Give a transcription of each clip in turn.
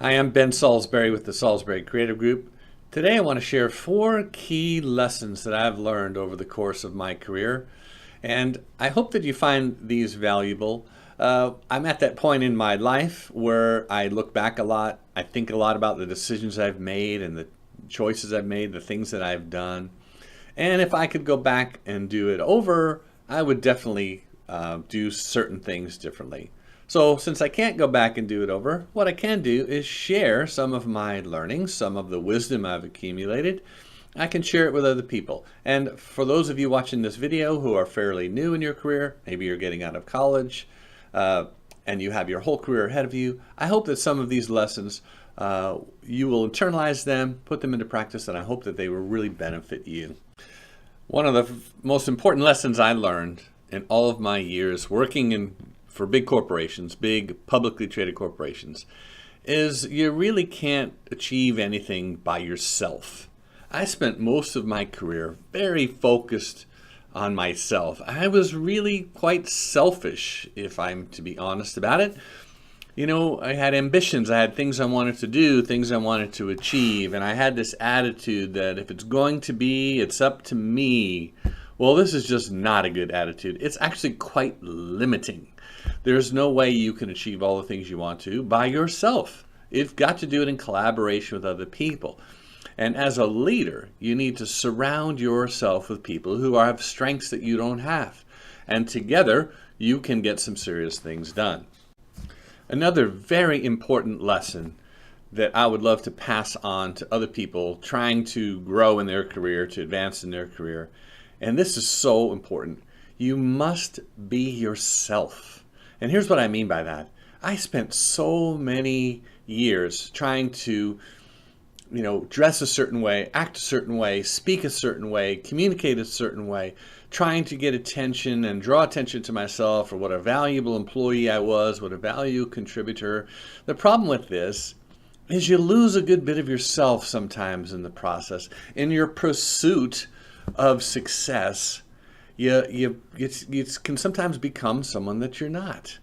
Hi, I'm Ben Salisbury with the Salisbury Creative Group. Today I want to share 4 key lessons that I've learned over the course of my career, and I hope that you find these valuable. I'm at that point in my life where I look back a lot, I think a lot about the decisions I've made and the choices I've made, the things that I've done. And if I could go back and do it over, I would definitely do certain things differently. So since I can't go back and do it over, what I can do is share some of my learnings, some of the wisdom I've accumulated. I can share it with other people. And for those of you watching this video who are fairly new in your career, maybe you're getting out of college and you have your whole career ahead of you, I hope that some of these lessons, you will internalize them, put them into practice, and I hope that they will really benefit you. One of the most important lessons I learned in all of my years working for big corporations, big publicly traded corporations, is you really can't achieve anything by yourself. I spent most of my career very focused on myself. I was really quite selfish, if I'm to be honest about it. You know, I had ambitions, I had things I wanted to do, things I wanted to achieve, and I had this attitude that if it's going to be, it's up to me. Well, this is just not a good attitude. It's actually quite limiting. There's no way you can achieve all the things you want to by yourself. You've got to do it in collaboration with other people. And as a leader, you need to surround yourself with people who have strengths that you don't have. And together, you can get some serious things done. Another very important lesson that I would love to pass on to other people trying to grow in their career, to advance in their career, and this is so important. You must be yourself. And here's what I mean by that. I spent so many years trying to, dress a certain way, act a certain way, speak a certain way, communicate a certain way, trying to get attention and draw attention to myself or what a valuable employee I was, what a value contributor. The problem with this is you lose a good bit of yourself sometimes in the process. In your pursuit of success, you can sometimes become someone that you're not.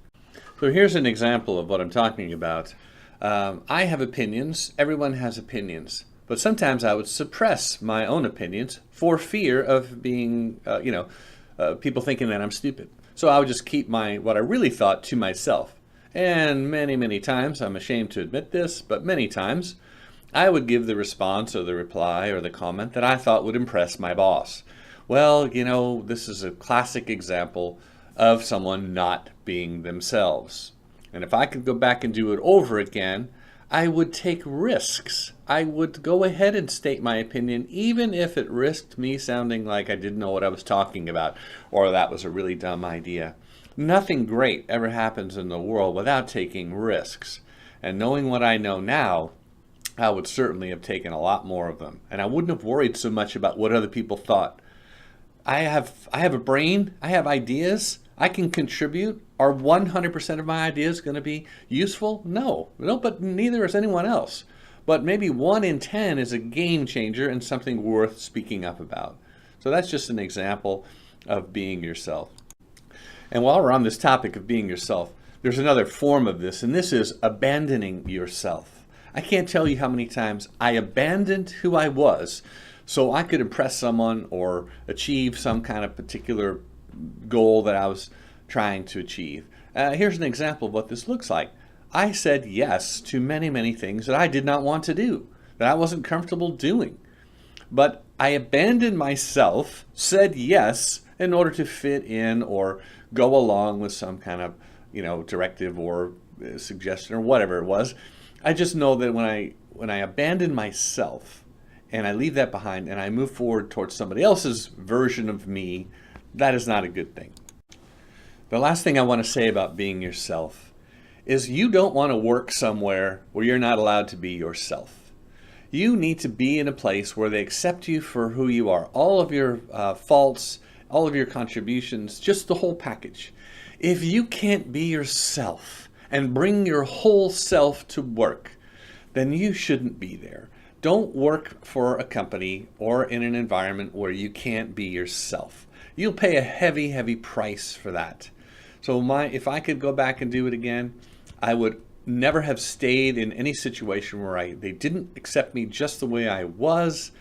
So here's an example of what I'm talking about. I have opinions, everyone has opinions, but sometimes I would suppress my own opinions for fear of being, people thinking that I'm stupid. So I would just keep what I really thought to myself. And many, many times, I'm ashamed to admit this, but many times, I would give the response or the reply or the comment that I thought would impress my boss. Well, this is a classic example of someone not being themselves. And if I could go back and do it over again, I would take risks. I would go ahead and state my opinion, even if it risked me sounding like I didn't know what I was talking about, or that was a really dumb idea. Nothing great ever happens in the world without taking risks. And knowing what I know now, I would certainly have taken a lot more of them. And I wouldn't have worried so much about what other people thought. I have a brain, I have ideas, I can contribute. Are 100% of my ideas going to be useful? No, but neither is anyone else. But maybe 1 in 10 is a game changer and something worth speaking up about. So that's just an example of being yourself. And while we're on this topic of being yourself, there's another form of this, and this is abandoning yourself. I can't tell you how many times I abandoned who I was so I could impress someone or achieve some kind of particular goal that I was trying to achieve. Here's an example of what this looks like. I said yes to many, many things that I did not want to do, that I wasn't comfortable doing. But I abandoned myself, said yes, in order to fit in or go along with some kind of, directive or suggestion or whatever it was. I just know that when I abandon myself and I leave that behind and I move forward towards somebody else's version of me, that is not a good thing. The last thing I want to say about being yourself is you don't want to work somewhere where you're not allowed to be yourself. You need to be in a place where they accept you for who you are, all of your faults, all of your contributions, just the whole package. If you can't be yourself and bring your whole self to work, then you shouldn't be there. Don't work for a company or in an environment where you can't be yourself. You'll pay a heavy, heavy price for that. So if I could go back and do it again, I would never have stayed in any situation where they didn't accept me just the way I was,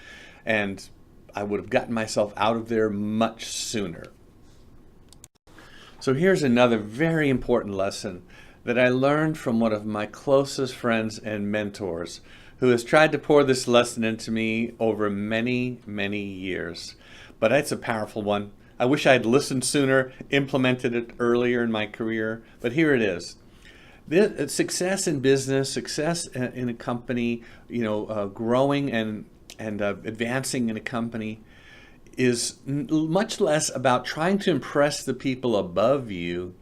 and I would have gotten myself out of there much sooner. So here's another very important lesson that I learned from one of my closest friends and mentors, who has tried to pour this lesson into me over many, many years. But it's a powerful one. I wish I had listened sooner, implemented it earlier in my career, but here it is. Success in business, success in a company, growing and advancing in a company is much less about trying to impress the people above you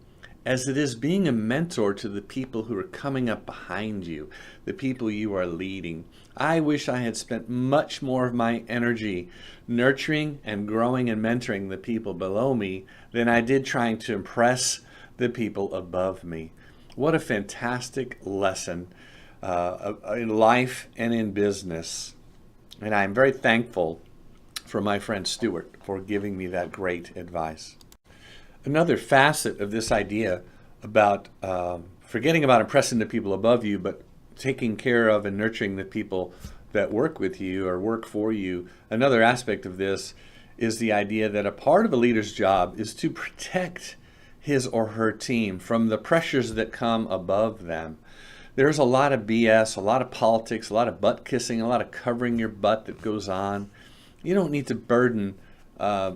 as it is being a mentor to the people who are coming up behind you, the people you are leading. I wish I had spent much more of my energy nurturing and growing and mentoring the people below me than I did trying to impress the people above me. What a fantastic lesson in life and in business. And I'm very thankful for my friend Stuart for giving me that great advice. Another facet of this idea about forgetting about impressing the people above you, but taking care of and nurturing the people that work with you or work for you, another aspect of this is the idea that a part of a leader's job is to protect his or her team from the pressures that come above them. There's a lot of BS, a lot of politics, a lot of butt kissing, a lot of covering your butt that goes on. You don't need to burden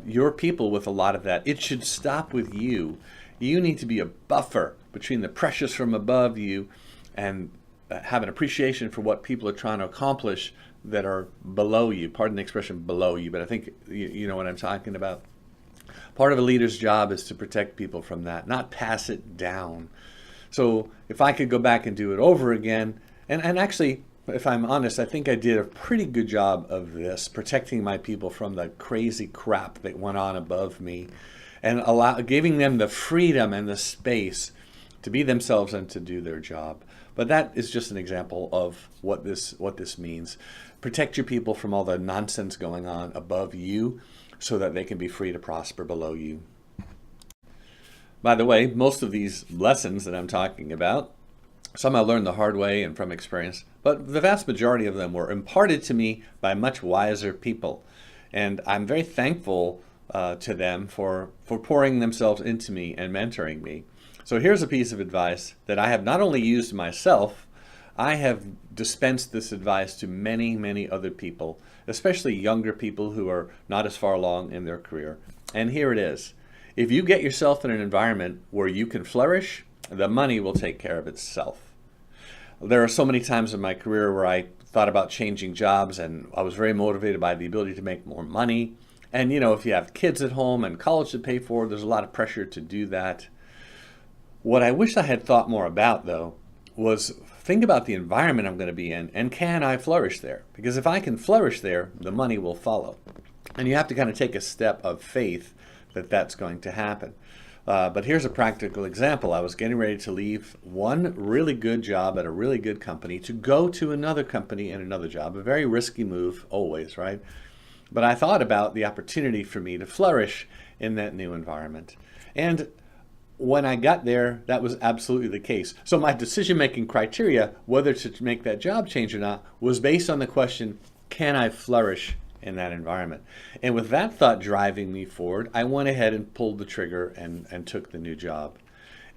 your people with a lot of that. It should stop with you. You need to be a buffer between the pressures from above you and have an appreciation for what people are trying to accomplish that are below you. Pardon the expression below you, but I think you know what I'm talking about. Part of a leader's job is to protect people from that, not pass it down. So if I could go back and do it over again, and actually, if I'm honest, I think I did a pretty good job of this, protecting my people from the crazy crap that went on above me and giving them the freedom and the space to be themselves and to do their job. But that is just an example of what this means. Protect your people from all the nonsense going on above you so that they can be free to prosper below you. By the way, most of these lessons that I'm talking about, some I learned the hard way and from experience, but the vast majority of them were imparted to me by much wiser people. And I'm very thankful to them for pouring themselves into me and mentoring me. So here's a piece of advice that I have not only used myself, I have dispensed this advice to many, many other people, especially younger people who are not as far along in their career. And here it is. If you get yourself in an environment where you can flourish, the money will take care of itself. There are so many times in my career where I thought about changing jobs and I was very motivated by the ability to make more money. And if you have kids at home and college to pay for, there's a lot of pressure to do that. What I wish I had thought more about, though, was think about the environment I'm going to be in and can I flourish there? Because if I can flourish there, the money will follow. And you have to kind of take a step of faith that that's going to happen. But here's a practical example. I was getting ready to leave one really good job at a really good company to go to another company and another job. A very risky move, always, right? But I thought about the opportunity for me to flourish in that new environment. And when I got there, that was absolutely the case. So my decision-making criteria, whether to make that job change or not, was based on the question, can I flourish in that environment? And with that thought driving me forward, I went ahead and pulled the trigger and took the new job.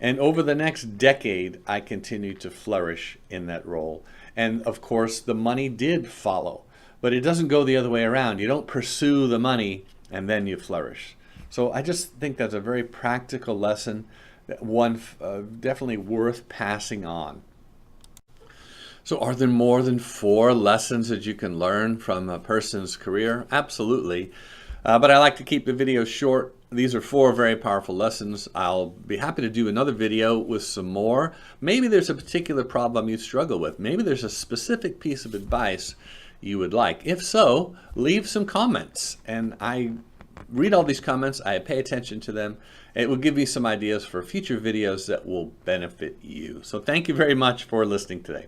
And over the next decade, I continued to flourish in that role. And of course, the money did follow. But it doesn't go the other way around. You don't pursue the money and then you flourish. So I just think that's a very practical lesson, one definitely worth passing on. So are there more than 4 lessons that you can learn from a person's career? Absolutely. But I like to keep the videos short. These are 4 very powerful lessons. I'll be happy to do another video with some more. Maybe there's a particular problem you struggle with. Maybe there's a specific piece of advice you would like. If so, leave some comments. And I read all these comments. I pay attention to them. It will give me some ideas for future videos that will benefit you. So thank you very much for listening today.